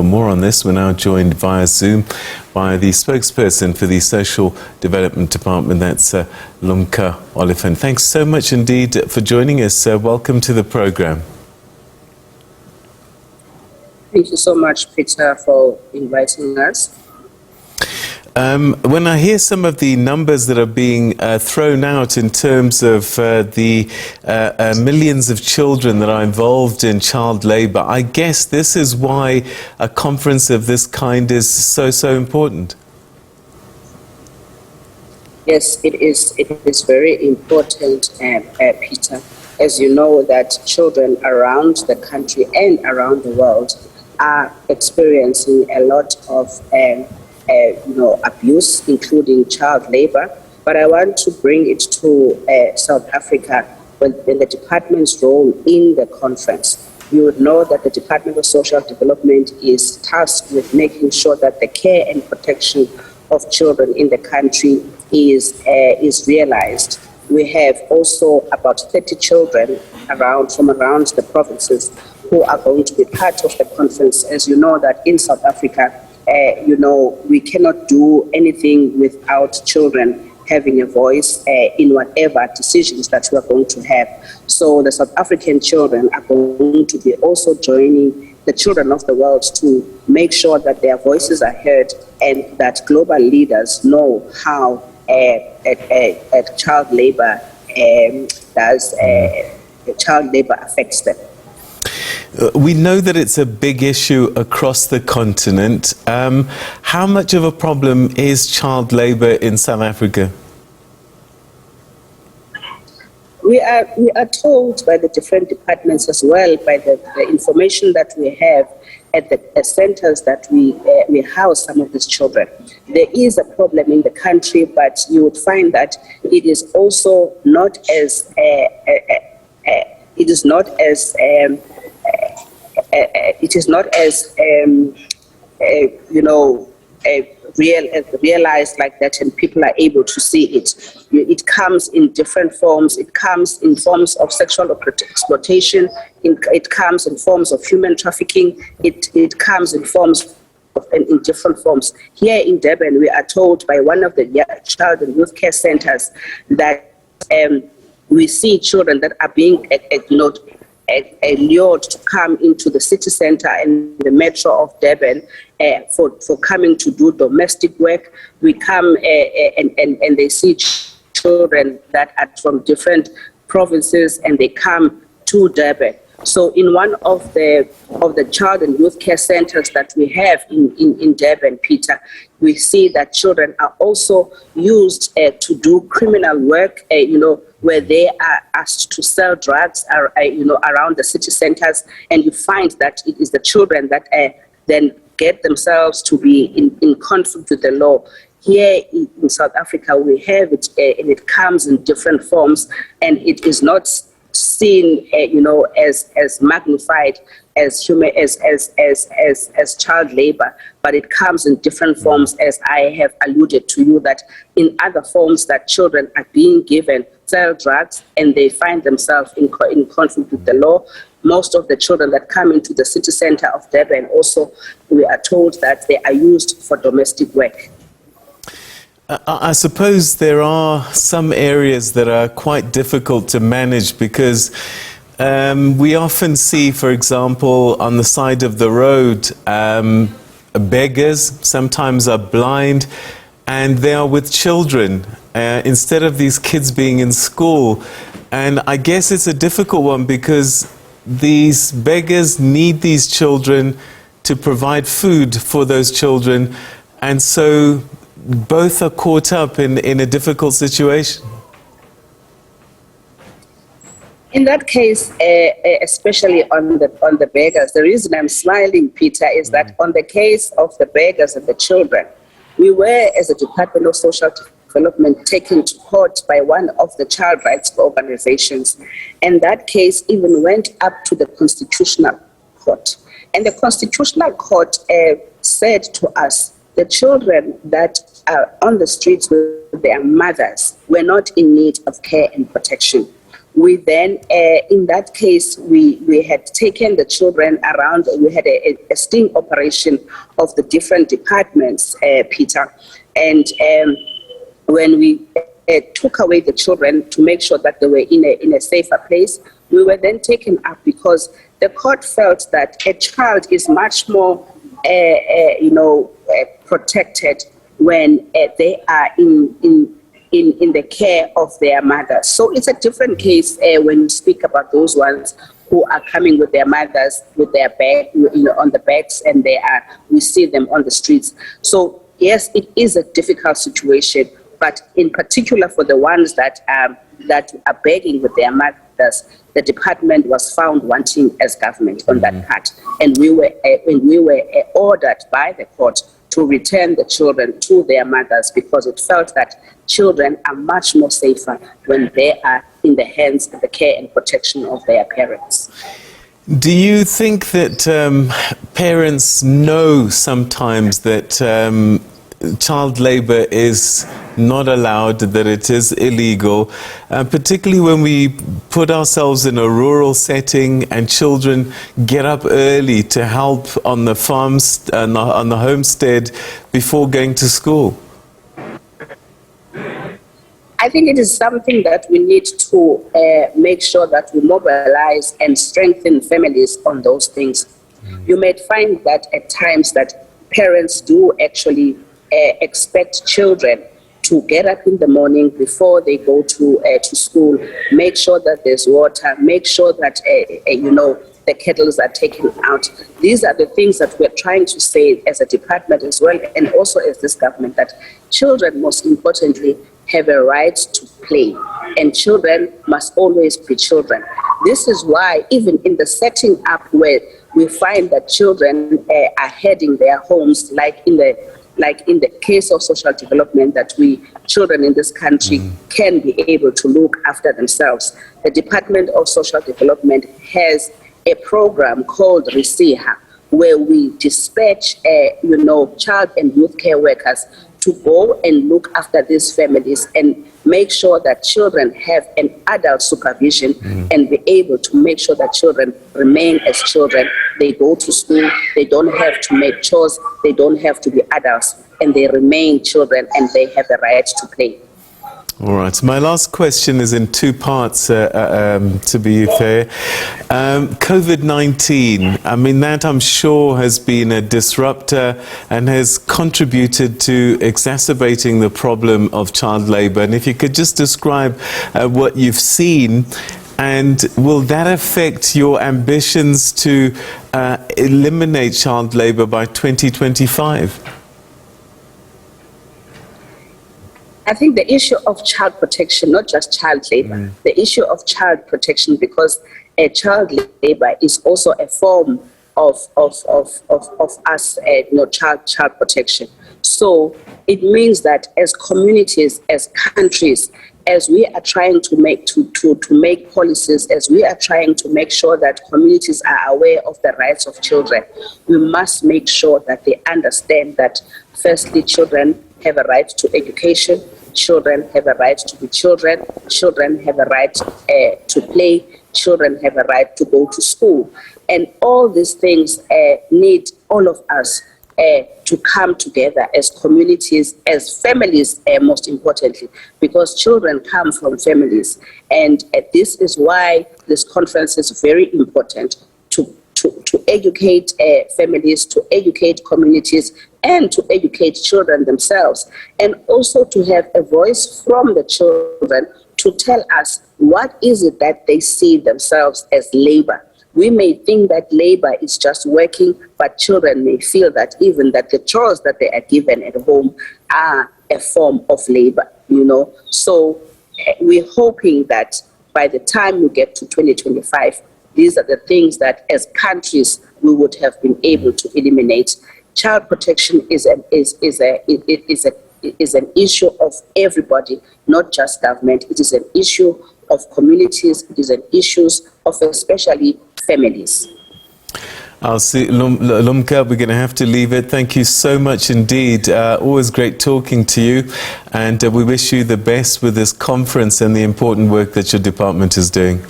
for more on this, we're now joined via Zoom by the spokesperson for the Social Development Department, that's Lumka Oliphant. Thanks so much indeed for joining us. Welcome to the programme. Thank you so much, Peter, for inviting us. When I hear some of the numbers that are being thrown out in terms of the millions of children that are involved in child labour, I guess this is why a conference of this kind is so important. Yes, it is. It is very important, Peter. As you know, that children around the country and around the world are experiencing a lot of abuse, including child labor. But I want to bring it to South Africa in the department's role in the conference. You would know that the Department of Social Development is tasked with making sure that the care and protection of children in the country is realized. We have also about 30 children from around the provinces who are going to be part of the conference. As you know, that in South Africa, we cannot do anything without children having a voice in whatever decisions that we are going to have. So the South African children are going to be also joining the children of the world to make sure that their voices are heard and that global leaders know how child labor child labor affects them. We know that it's a big issue across the continent. How much of a problem is child labour in South Africa? We are told by the different departments as well, by the information that we have at the centres that we house some of these children. There is a problem in the country, but you would find that it is also not as realized like that, and people are able to see it. It comes in different forms. It comes in forms of sexual exploitation. It comes in forms of human trafficking. It comes in different forms. Here in Durban, we are told by one of the child and youth care centers that we see children that are being lured to come into the city center and the metro of Durban for coming to do domestic work. We come and they see children that are from different provinces and they come to Durban. So in one of the child and youth care centers that we have in Durban, Peter, we see that children are also used to do criminal work, where they are asked to sell drugs, around the city centers, and you find that it is the children that then get themselves to be in conflict with the law. Here in South Africa, we have it, and it comes in different forms, and it is not seen, as magnified as child labor, but it comes in different forms, as I have alluded to you, that in other forms that children are being given sell drugs and they find themselves in conflict with the law. Most of the children that come into the city center of Durban also, we are told that they are used for domestic work. I suppose there are some areas that are quite difficult to manage because we often see, for example, on the side of the road, beggars sometimes are blind and they are with children instead of these kids being in school. And I guess it's a difficult one because these beggars need these children to provide food for those children, and so both are caught up in a difficult situation. In that case, especially on the beggars, the reason I'm smiling, Peter, is that on the case of the beggars and the children, we were, as a Department of Social Development, taken to court by one of the child rights organizations. And that case even went up to the Constitutional Court. And the Constitutional Court said to us, the children that are on the streets with their mothers were not in need of care and protection. We then, in that case, we had taken the children around. We had a sting operation of the different departments, Peter. And when we took away the children to make sure that they were in a safer place, we were then taken up because the court felt that a child is much more, protected when they are in the care of their mothers. So it's a different case when you speak about those ones who are coming with their mothers, with their bag, on the backs, and we see them on the streets. So yes, it is a difficult situation, but in particular for the ones that are begging with their mothers, the department was found wanting as government on that part, and we were ordered by the court to return the children to their mothers because it felt that children are much more safer when they are in the hands of the care and protection of their parents. Do you think that parents know sometimes that child labour is not allowed, that it is illegal, particularly when we put ourselves in a rural setting and children get up early to help on the farms, on the homestead before going to school? I think it is something that we need to make sure that we mobilize and strengthen families on those things. You may find that at times that parents do actually expect children to get up in the morning before they go to school, make sure that there's water, make sure that the kettles are taken out. These are the things that we're trying to say as a department as well, and also as this government, that children, most importantly, have a right to play, and children must always be children. This is why even in the setting up where we find that children are heading their homes, like in the case of social development, that children in this country can be able to look after themselves. The Department of Social Development has a program called Risiha, where we dispatch, child and youth care workers to go and look after these families and make sure that children have an adult supervision and be able to make sure that children remain as children. They go to school, they don't have to make chores, they don't have to be adults, and they remain children and they have the right to play. All right. My last question is in two parts, to be fair. COVID-19, I mean, that I'm sure has been a disruptor and has contributed to exacerbating the problem of child labour. And if you could just describe what you've seen, and will that affect your ambitions to eliminate child labour by 2025? I think the issue of child protection, not just child labor, the issue of child protection, because child labor is also a form of us, child protection. So it means that as communities, as countries, as we are trying to make make policies, as we are trying to make sure that communities are aware of the rights of children, we must make sure that they understand that, firstly, children have a right to education, children have a right to be children, children have a right to play, children have a right to go to school. And all these things need all of us to come together as communities, as families, most importantly, because children come from families. And this is why this conference is very important, to educate families, to educate communities, and to educate children themselves, and also to have a voice from the children to tell us what is it that they see themselves as labor. We may think that labor is just working, but children may feel that even that the chores that they are given at home are a form of labor, So we're hoping that by the time we get to 2025, these are the things that as countries we would have been able to eliminate. Child protection is an issue of everybody, not just government. It is an issue of communities. It is an issue of especially families. I'll see, Lumka, we're going to have to leave it. Thank you so much indeed. Always great talking to you, and we wish you the best with this conference and the important work that your department is doing.